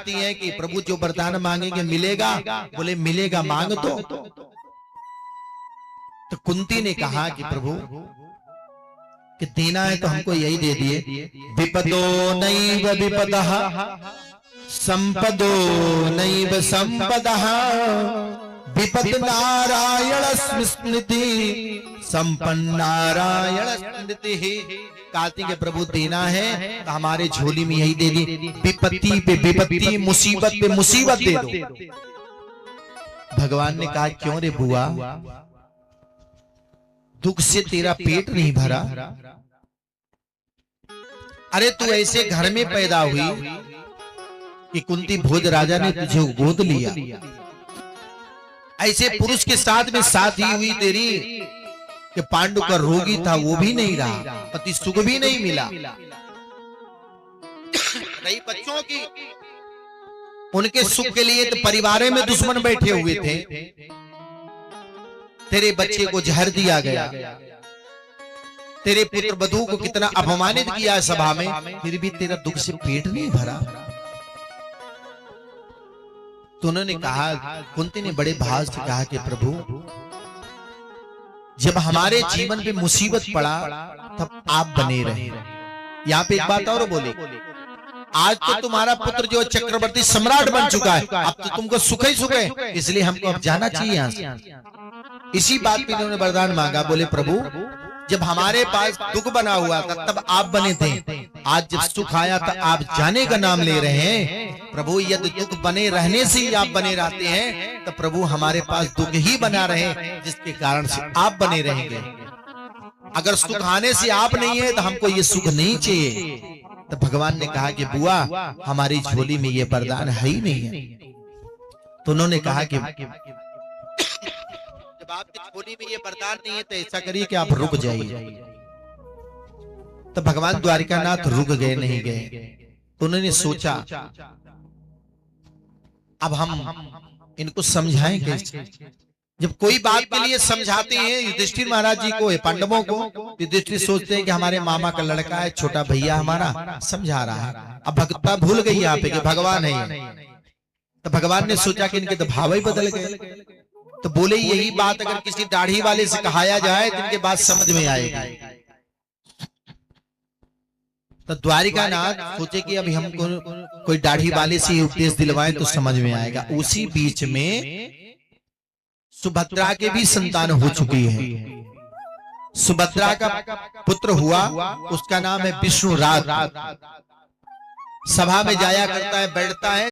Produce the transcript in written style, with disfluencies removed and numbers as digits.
चाहती हैं कि प्रभु जो वरदान मांगेंगे मिलेगा। बोले मिलेगा, मांग तो कुंती ने कहा कि प्रभु कि देना है तो हमको यही दे दिए। विपदो नैव विपदः संपदो नैव संपदः विपद नारायण स्मृति संपन्न नारायण स्मृति। कार्तिक के प्रभु देना है तो हमारे झोली में यही दे दी, विपत्ति पे विपत्ति, मुसीबत पे मुसीबत दे दो। भगवान ने कहा क्यों रे बुआ, दुख से तेरा पेट नहीं भरा? अरे तू ऐसे घर में पैदा हुई कि कुंती भोज राजा ने तुझे गोद लिया, ऐसे पुरुष के साथ में शादी हुई तेरी कि पांडु का रोगी था वो भी नहीं रहा, पति सुख भी नहीं मिला। रही बच्चों की, उनके सुख के लिए तो परिवार में दुश्मन बैठे हुए थे। तेरे बच्चे को जहर दिया गया, तेरे पुत्र वधू को कितना अपमानित किया सभा में, फिर भी तेरा दुख से पेट नहीं भरा। तो उन्होंने कहा, कुंती ने बड़े भाव से कहा कि प्रभु जब हमारे जीवन पे मुसीबत पड़ा तब आप बने रहे। यहाँ पे एक बात और बोले, आज तो तुम्हारा पुत्र जो चक्रवर्ती सम्राट बन चुका है, अब तो तुमको सुख ही सुख है, इसलिए हमको अब जाना चाहिए यहाँ से। इसी बात पे उन्होंने वरदान मांगा। बोले प्रभु जब हमारे पास दुख बना हुआ था तब आप बने थे, आज जब सुख आया तो आप जाने का नाम ले रहे हैं। प्रभु यदि दुख बने रहने से ही आप बने रहते हैं तो प्रभु हमारे पास दुख ही बना रहे, जिसके कारण से आप बने रहेंगे। अगर सुख आने से आप नहीं है तो हमको ये सुख नहीं चाहिए। तो भगवान ने कहा कि बुआ हमारी झोली में ये वरदान है ही नहीं है। तो उन्होंने कहा कि जब आपकी झोली में ये वरदान नहीं है तो ऐसा करिए कि आप रुक जाइए। तो भगवान द्वारिकानाथ रुक गए, नहीं गए। तो उन्होंने सोचा अब हम इनको समझाएं कैसे। जब कोई बात के लिए समझाते हैं युधिष्ठिर महाराज जी को, पांडवों को, युधिष्ठिर सोचते हैं कि हमारे मामा का लड़का है, छोटा भैया हमारा समझा रहा है। अब भक्ता भूल गई यहाँ पे कि भगवान है। तो भगवान ने सोचा कि इनके तो भाव ही बदल गए। तो बोले यही बात अगर किसी दाढ़ी वाले से कहाया जाए तो इनके बात समझ में आएगी। तो द्वारिकानाथ सोचे कि अभी हमको कोई दाढ़ी वाले से उपदेश दिलवाएं तो समझ में आएगा। उसी बीच में सुभद्रा के भी संतान हो चुकी है। सुभद्रा का पुत्र हुआ, उसका नाम है विष्णुराज। सभा में जाया करता है, बैठता है,